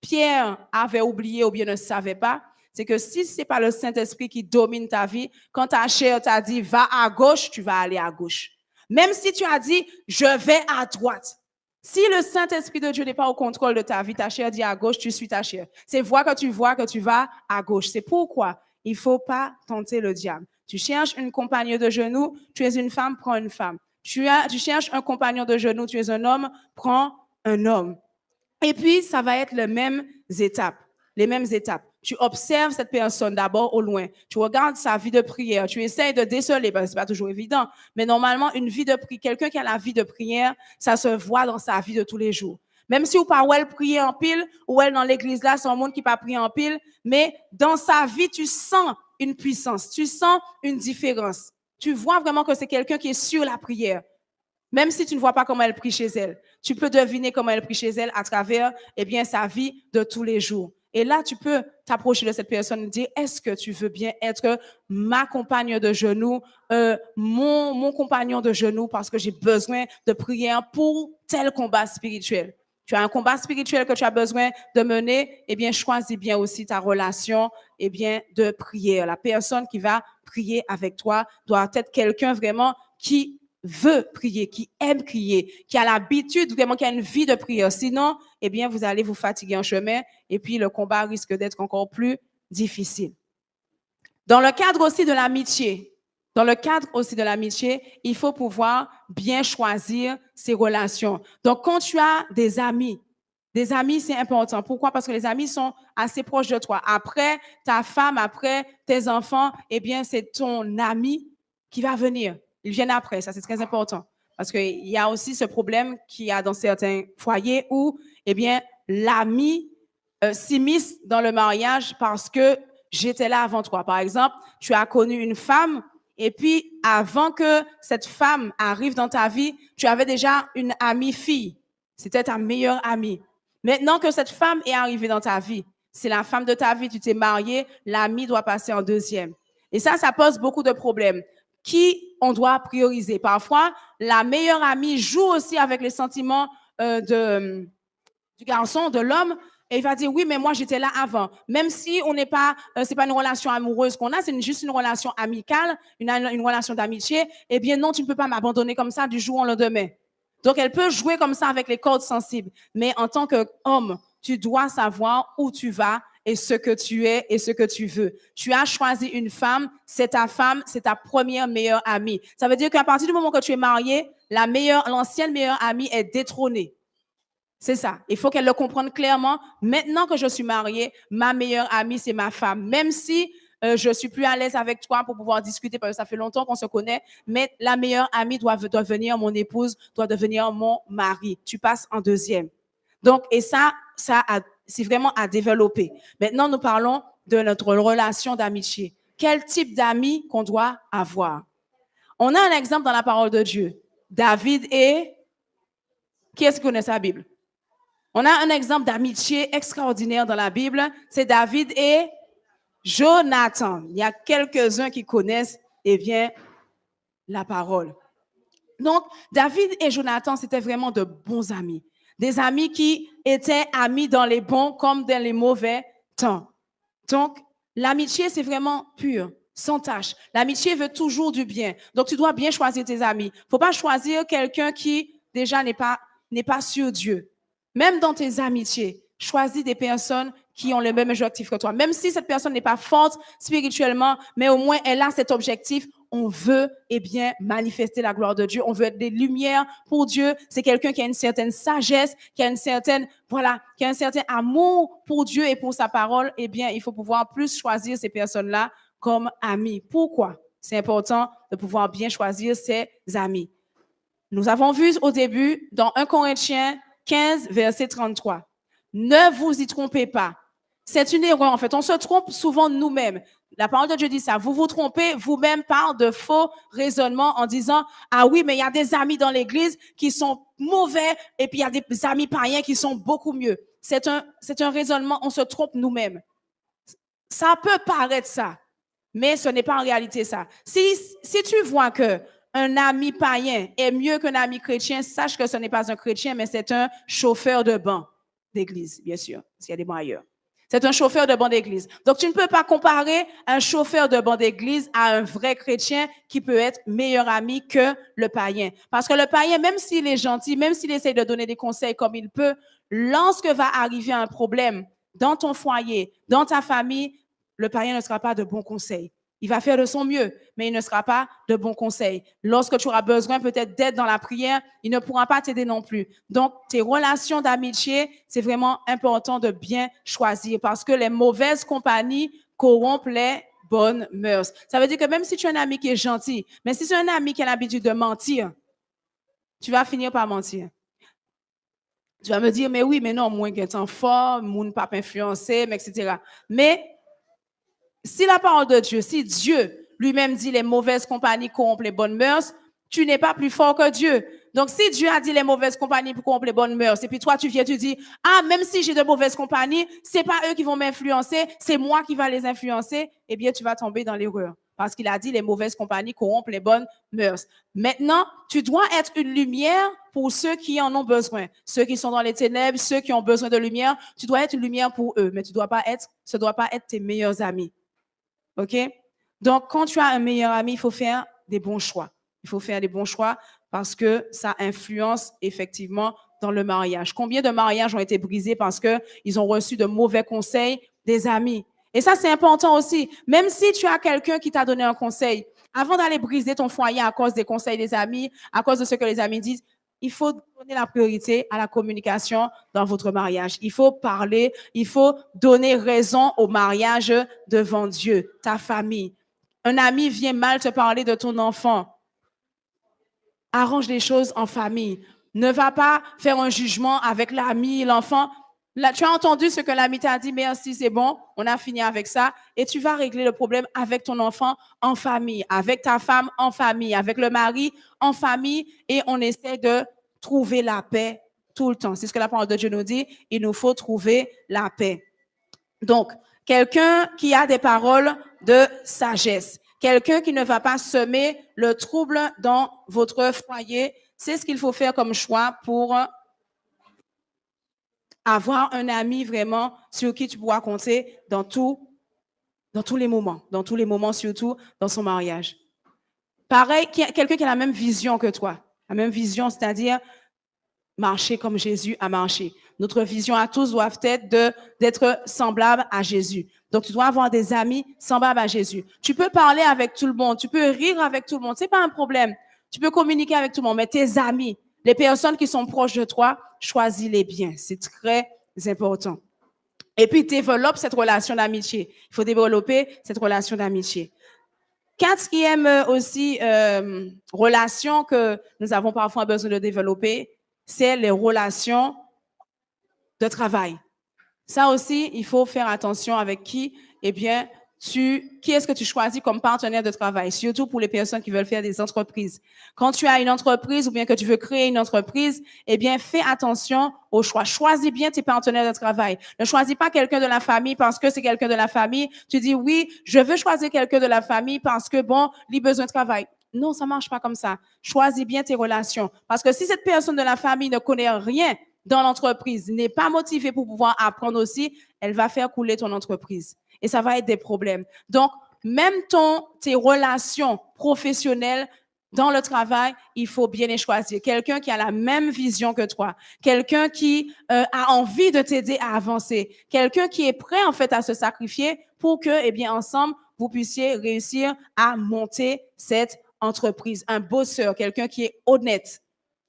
Pierre avait oublié ou bien ne savait pas, c'est que si ce n'est pas le Saint-Esprit qui domine ta vie, quand ta chair t'a dit va à gauche, tu vas aller à gauche. Même si tu as dit je vais à droite. Si le Saint-Esprit de Dieu n'est pas au contrôle de ta vie, ta chair dit à gauche, tu suis ta chair. C'est vois que tu vas à gauche. C'est pourquoi il ne faut pas tenter le diable. Tu cherches une compagne de genoux, tu es une femme, prends une femme. Tu cherches un compagnon de genoux, tu es un homme, prends un homme. Et puis, ça va être les mêmes étapes. Les mêmes étapes. Tu observes cette personne d'abord au loin. Tu regardes sa vie de prière. Tu essaies de déceler, parce que ce n'est pas toujours évident. Mais normalement, une vie de prière, quelqu'un qui a la vie de prière, ça se voit dans sa vie de tous les jours. Même si ou pas elle prier en pile, ou elle dans l'église là, c'est un monde qui pas prier en pile, mais dans sa vie, tu sens une puissance, tu sens une différence. Tu vois vraiment que c'est quelqu'un qui est sur la prière. Même si tu ne vois pas comment elle prie chez elle, tu peux deviner comment elle prie chez elle à travers sa vie de tous les jours. Et là, tu peux t'approcher de cette personne et dire, est-ce que tu veux bien être ma compagne de genoux, mon compagnon de genoux, parce que j'ai besoin de prier pour tel combat spirituel. Tu as un combat spirituel que tu as besoin de mener, choisis bien aussi ta relation, de prière. La personne qui va prier avec toi doit être quelqu'un vraiment qui veut prier, qui aime prier, qui a l'habitude vraiment, qui a une vie de prière. Sinon, vous allez vous fatiguer en chemin et puis le combat risque d'être encore plus difficile. Dans le cadre aussi de l'amitié, il faut pouvoir bien choisir ses relations. Donc, quand tu as des amis, c'est important. Pourquoi? Parce que les amis sont assez proches de toi. Après ta femme, après tes enfants, c'est ton ami qui va venir. Ils viennent après, ça c'est très important. Parce qu'il y a aussi ce problème qu'il y a dans certains foyers où, l'ami s'immisce dans le mariage parce que j'étais là avant toi. Par exemple, tu as connu une femme et puis avant que cette femme arrive dans ta vie, tu avais déjà une amie fille. C'était ta meilleure amie. Maintenant que cette femme est arrivée dans ta vie, c'est la femme de ta vie, tu t'es marié, l'ami doit passer en deuxième. Et ça pose beaucoup de problèmes. Qui on doit prioriser? Parfois, la meilleure amie joue aussi avec les sentiments du garçon, de l'homme, et il va dire oui, mais moi j'étais là avant. Même si on n'est pas, c'est pas une relation amoureuse qu'on a, c'est juste une relation amicale, une relation d'amitié. Non, tu ne peux pas m'abandonner comme ça du jour au lendemain. Donc elle peut jouer comme ça avec les cordes sensibles, mais en tant qu'homme, tu dois savoir où tu vas et ce que tu es et ce que tu veux. Tu as choisi une femme, c'est ta première meilleure amie. Ça veut dire qu'à partir du moment que tu es marié, l'ancienne meilleure amie est détrônée. C'est ça. Il faut qu'elle le comprenne clairement. Maintenant que je suis mariée, ma meilleure amie, c'est ma femme. Même si je suis plus à l'aise avec toi pour pouvoir discuter, parce que ça fait longtemps qu'on se connaît, mais la meilleure amie doit devenir mon épouse, doit devenir mon mari. Tu passes en deuxième. Donc, et c'est vraiment à développer. Maintenant, nous parlons de notre relation d'amitié. Quel type d'amis qu'on doit avoir? On a un exemple dans la parole de Dieu. David et... Qui est-ce qui connaît sa Bible? On a un exemple d'amitié extraordinaire dans la Bible. C'est David et Jonathan. Il y a quelques-uns qui connaissent, la parole. Donc, David et Jonathan, c'était vraiment de bons amis. Des amis qui étaient amis dans les bons comme dans les mauvais temps. Donc, l'amitié, c'est vraiment pur, sans tâche. L'amitié veut toujours du bien. Donc, tu dois bien choisir tes amis. Il ne faut pas choisir quelqu'un qui, déjà, n'est pas sur Dieu. Même dans tes amitiés, choisis des personnes qui ont le même objectif que toi. Même si cette personne n'est pas forte spirituellement, mais au moins elle a cet objectif. On veut manifester la gloire de Dieu. On veut être des lumières pour Dieu. C'est quelqu'un qui a une certaine sagesse, qui a un certain amour pour Dieu et pour sa parole. Il faut pouvoir plus choisir ces personnes-là comme amis. Pourquoi? C'est important de pouvoir bien choisir ses amis. Nous avons vu au début dans 1 Corinthiens 15, verset 33. Ne vous y trompez pas. C'est une erreur, en fait. On se trompe souvent nous-mêmes. La parole de Dieu dit ça. Vous vous trompez vous-même par de faux raisonnements en disant « Ah oui, mais il y a des amis dans l'église qui sont mauvais et puis il y a des amis païens qui sont beaucoup mieux. » C'est un raisonnement, on se trompe nous-mêmes. Ça peut paraître ça, mais ce n'est pas en réalité ça. Si tu vois que un ami païen est mieux qu'un ami chrétien, sache que ce n'est pas un chrétien, mais c'est un chauffeur de banc. d'église, bien sûr, parce qu'il y a des bons ailleurs. C'est un chauffeur de banc d'église. Donc, tu ne peux pas comparer un chauffeur de banc d'église à un vrai chrétien qui peut être meilleur ami que le païen. Parce que le païen, même s'il est gentil, même s'il essaie de donner des conseils comme il peut, lorsque va arriver un problème dans ton foyer, dans ta famille, le païen ne sera pas de bons conseils. Il va faire de son mieux, mais il ne sera pas de bons conseils. Lorsque tu auras besoin peut-être d'aide dans la prière, il ne pourra pas t'aider non plus. Donc, tes relations d'amitié, c'est vraiment important de bien choisir parce que les mauvaises compagnies corrompent les bonnes mœurs. Ça veut dire que même si tu as un ami qui est gentil, mais si c'est un ami qui a l'habitude de mentir, tu vas finir par mentir. Tu vas me dire, mais oui, mais non, moi, je suis en forme, moi, ne pas influencer, etc. Mais si la parole de Dieu, si Dieu lui-même dit les mauvaises compagnies corrompent les bonnes mœurs, tu n'es pas plus fort que Dieu. Donc, si Dieu a dit les mauvaises compagnies corrompent les bonnes mœurs, et puis toi, tu viens, tu dis, ah, même si j'ai de mauvaises compagnies, c'est pas eux qui vont m'influencer, c'est moi qui va les influencer, eh bien, tu vas tomber dans l'erreur. Parce qu'il a dit les mauvaises compagnies corrompent les bonnes mœurs. Maintenant, tu dois être une lumière pour ceux qui en ont besoin. Ceux qui sont dans les ténèbres, ceux qui ont besoin de lumière, tu dois être une lumière pour eux, mais ce ne doit pas être tes meilleurs amis. OK? Donc, quand tu as un meilleur ami, il faut faire des bons choix. Il faut faire des bons choix parce que ça influence effectivement dans le mariage. Combien de mariages ont été brisés parce qu'ils ont reçu de mauvais conseils des amis? Et ça, c'est important aussi. Même si tu as quelqu'un qui t'a donné un conseil, avant d'aller briser ton foyer à cause des conseils des amis, à cause de ce que les amis disent, il faut donner la priorité à la communication dans votre mariage. Il faut parler, il faut donner raison au mariage devant Dieu, ta famille. Un ami vient mal te parler de ton enfant. Arrange les choses en famille. Ne va pas faire un jugement avec l'ami, l'enfant. Là, tu as entendu ce que l'ami t'a dit, merci, c'est bon, on a fini avec ça. Et tu vas régler le problème avec ton enfant en famille, avec ta femme en famille, avec le mari en famille. Et on essaie de trouver la paix tout le temps. C'est ce que la parole de Dieu nous dit. Il nous faut trouver la paix. Donc, quelqu'un qui a des paroles de sagesse, quelqu'un qui ne va pas semer le trouble dans votre foyer, c'est ce qu'il faut faire comme choix pour avoir un ami vraiment sur qui tu pourras compter dans tous les moments, surtout dans son mariage. Pareil, quelqu'un qui a la même vision que toi, la même vision, c'est-à-dire marcher comme Jésus a marché. Notre vision à tous doit être d'être semblable à Jésus. Donc, tu dois avoir des amis semblables à Jésus. Tu peux parler avec tout le monde, tu peux rire avec tout le monde, c'est pas un problème. Tu peux communiquer avec tout le monde, mais tes amis, les personnes qui sont proches de toi, choisis-les bien. C'est très important. Et puis, développe cette relation d'amitié. Il faut développer cette relation d'amitié. Quatrième aussi relation que nous avons parfois besoin de développer, c'est les relations de travail. Ça aussi, il faut faire attention avec qui, eh bien, qui est-ce que tu choisis comme partenaire de travail, surtout pour les personnes qui veulent faire des entreprises. Quand tu as une entreprise ou bien que tu veux créer une entreprise, eh bien, fais attention au choix. Choisis bien tes partenaires de travail. Ne choisis pas quelqu'un de la famille parce que c'est quelqu'un de la famille. Tu dis, oui, je veux choisir quelqu'un de la famille parce que, bon, il a besoin de travail. Non, ça marche pas comme ça. Choisis bien tes relations. Parce que si cette personne de la famille ne connaît rien dans l'entreprise, n'est pas motivée pour pouvoir apprendre aussi, elle va faire couler ton entreprise. Et ça va être des problèmes. Donc, même tes relations professionnelles dans le travail, il faut bien les choisir. Quelqu'un qui a la même vision que toi, quelqu'un qui a envie de t'aider à avancer, quelqu'un qui est prêt en fait à se sacrifier pour que, eh bien, ensemble, vous puissiez réussir à monter cette entreprise. Un bosseur, quelqu'un qui est honnête.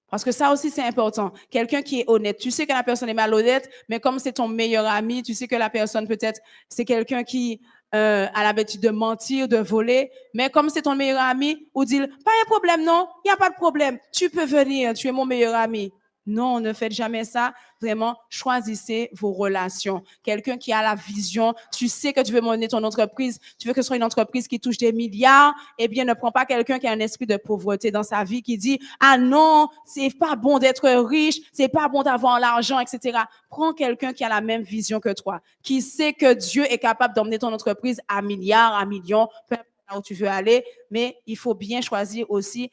Parce que ça aussi, c'est important. Quelqu'un qui est honnête. Tu sais que la personne est malhonnête, mais comme c'est ton meilleur ami, tu sais que la personne, peut-être, c'est quelqu'un qui a l'habitude de mentir, de voler. Mais comme c'est ton meilleur ami, ou dit, pas un problème, non, il n'y a pas de problème. Tu peux venir, tu es mon meilleur ami. Non, ne faites jamais ça. Vraiment, choisissez vos relations. Quelqu'un qui a la vision, tu sais que tu veux mener ton entreprise, tu veux que ce soit une entreprise qui touche des milliards, eh bien, ne prends pas quelqu'un qui a un esprit de pauvreté dans sa vie, qui dit, ah non, c'est pas bon d'être riche, c'est pas bon d'avoir l'argent, etc. Prends quelqu'un qui a la même vision que toi, qui sait que Dieu est capable d'emmener ton entreprise à milliards, à millions, peu importe là où tu veux aller, mais il faut bien choisir aussi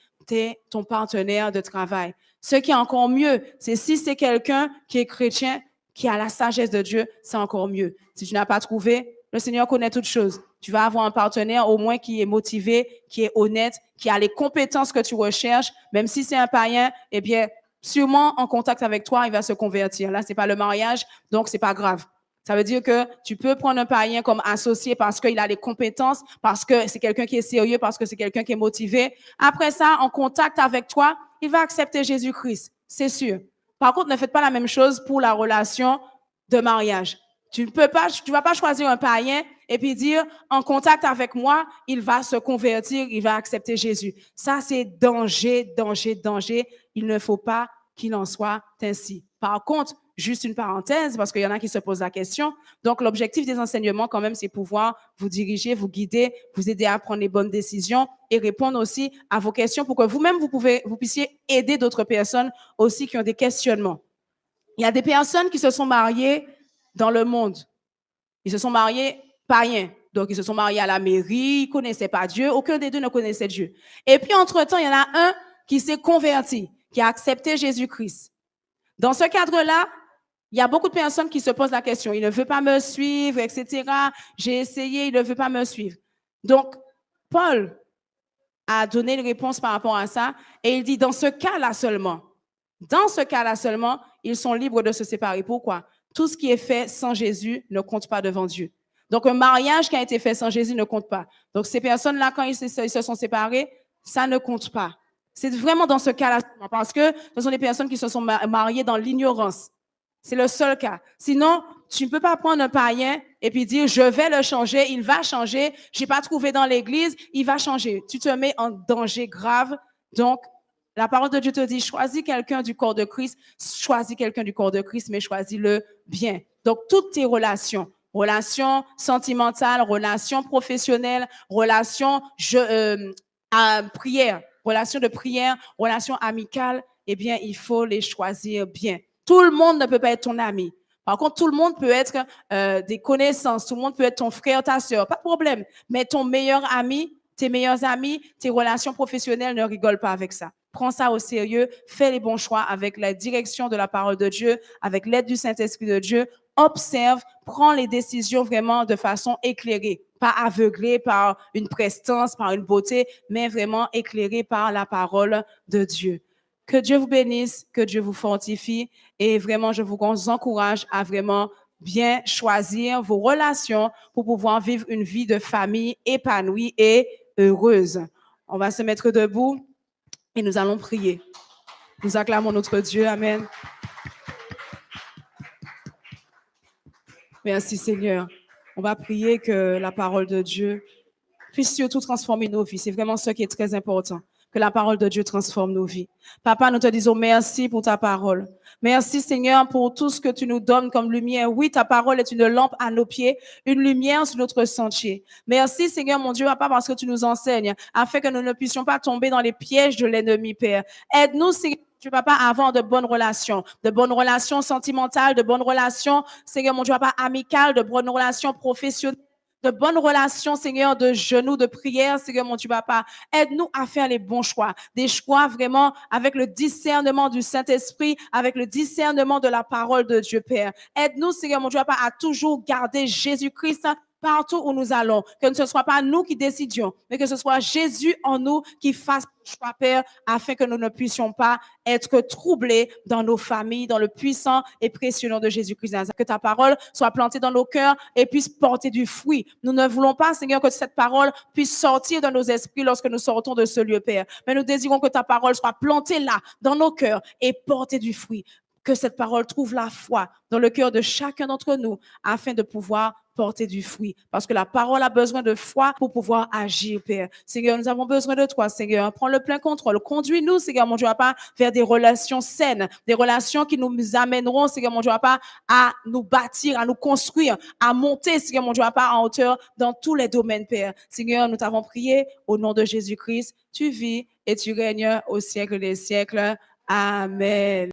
ton partenaire de travail. Ce qui est encore mieux, c'est si c'est quelqu'un qui est chrétien, qui a la sagesse de Dieu, c'est encore mieux. Si tu n'as pas trouvé, le Seigneur connaît toutes choses. Tu vas avoir un partenaire au moins qui est motivé, qui est honnête, qui a les compétences que tu recherches. Même si c'est un païen, eh bien, sûrement en contact avec toi, il va se convertir. Là, c'est pas le mariage, donc c'est pas grave. Ça veut dire que tu peux prendre un païen comme associé parce qu'il a les compétences, parce que c'est quelqu'un qui est sérieux, parce que c'est quelqu'un qui est motivé. Après ça, en contact avec toi, il va accepter Jésus-Christ, c'est sûr. Par contre, ne faites pas la même chose pour la relation de mariage. Tu vas pas choisir un païen et puis dire, en contact avec moi, il va se convertir, il va accepter Jésus. Ça, c'est danger, danger, danger. Il ne faut pas qu'il en soit ainsi. Par contre, juste une parenthèse, parce qu'il y en a qui se posent la question. Donc, l'objectif des enseignements, quand même, c'est pouvoir vous diriger, vous guider, vous aider à prendre les bonnes décisions et répondre aussi à vos questions pour que vous-même, vous puissiez aider d'autres personnes aussi qui ont des questionnements. Il y a des personnes qui se sont mariées dans le monde. Ils se sont mariés païens. Donc, ils se sont mariés à la mairie, ils ne connaissaient pas Dieu, aucun des deux ne connaissait Dieu. Et puis, entre-temps, il y en a un qui s'est converti, qui a accepté Jésus-Christ. Dans ce cadre-là, il y a beaucoup de personnes qui se posent la question, il ne veut pas me suivre, etc. J'ai essayé, il ne veut pas me suivre. Donc, Paul a donné une réponse par rapport à ça et il dit, dans ce cas-là seulement, ils sont libres de se séparer. Pourquoi? Tout ce qui est fait sans Jésus ne compte pas devant Dieu. Donc, un mariage qui a été fait sans Jésus ne compte pas. Donc, ces personnes-là, quand ils se sont séparés, ça ne compte pas. C'est vraiment dans ce cas-là, parce que ce sont des personnes qui se sont mariées dans l'ignorance. C'est le seul cas. Sinon, tu ne peux pas prendre un païen et puis dire, je vais le changer, il va changer, je n'ai pas trouvé dans l'église, il va changer. Tu te mets en danger grave. Donc, la parole de Dieu te dit, choisis quelqu'un du corps de Christ, mais choisis-le bien. Donc, toutes tes relations sentimentales, relations professionnelles, prière, relations de prière, relations amicales, eh bien, il faut les choisir bien. Tout le monde ne peut pas être ton ami. Par contre, tout le monde peut être des connaissances, tout le monde peut être ton frère, ta soeur, pas de problème. Mais ton meilleur ami, tes meilleurs amis, tes relations professionnelles, ne rigole pas avec ça. Prends ça au sérieux, fais les bons choix avec la direction de la parole de Dieu, avec l'aide du Saint-Esprit de Dieu. Observe, prends les décisions vraiment de façon éclairée, pas aveuglée par une prestance, par une beauté, mais vraiment éclairée par la parole de Dieu. Que Dieu vous bénisse, que Dieu vous fortifie et vraiment, je vous encourage à vraiment bien choisir vos relations pour pouvoir vivre une vie de famille épanouie et heureuse. On va se mettre debout et nous allons prier. Nous acclamons notre Dieu. Amen. Merci Seigneur. On va prier que la parole de Dieu puisse surtout transformer nos vies. C'est vraiment ce qui est très important. Que la parole de Dieu transforme nos vies. Papa, nous te disons merci pour ta parole. Merci Seigneur pour tout ce que tu nous donnes comme lumière. Oui, ta parole est une lampe à nos pieds, une lumière sur notre sentier. Merci Seigneur mon Dieu, Papa, parce que tu nous enseignes, afin que nous ne puissions pas tomber dans les pièges de l'ennemi, Père. Aide-nous Seigneur. Tu vas pas avoir de bonnes relations sentimentales, de bonnes relations, Seigneur mon Dieu, pas amicales, de bonnes relations professionnelles, de bonnes relations, Seigneur, de genoux, de prière, Seigneur mon Dieu, papa. Aide-nous à faire les bons choix, des choix vraiment avec le discernement du Saint-Esprit, avec le discernement de la parole de Dieu, Père. Aide-nous, Seigneur mon Dieu, papa, à toujours garder Jésus-Christ partout où nous allons, que ce ne soit pas nous qui décidions, mais que ce soit Jésus en nous qui fasse le choix, Père, afin que nous ne puissions pas être troublés dans nos familles, dans le puissant et précieux nom de Jésus-Christ. Que ta parole soit plantée dans nos cœurs et puisse porter du fruit. Nous ne voulons pas, Seigneur, que cette parole puisse sortir de nos esprits lorsque nous sortons de ce lieu, Père. Mais nous désirons que ta parole soit plantée là, dans nos cœurs et porter du fruit. Que cette parole trouve la foi dans le cœur de chacun d'entre nous afin de pouvoir porter du fruit. Parce que la parole a besoin de foi pour pouvoir agir, Père. Seigneur, nous avons besoin de toi, Seigneur. Prends le plein contrôle. Conduis-nous, Seigneur, mon Dieu, pas vers des relations saines, des relations qui nous amèneront, Seigneur, mon Dieu, pas à nous bâtir, à nous construire, à monter, Seigneur, mon Dieu, pas en hauteur dans tous les domaines, Père. Seigneur, nous t'avons prié au nom de Jésus-Christ. Tu vis et tu règnes au siècle des siècles. Amen.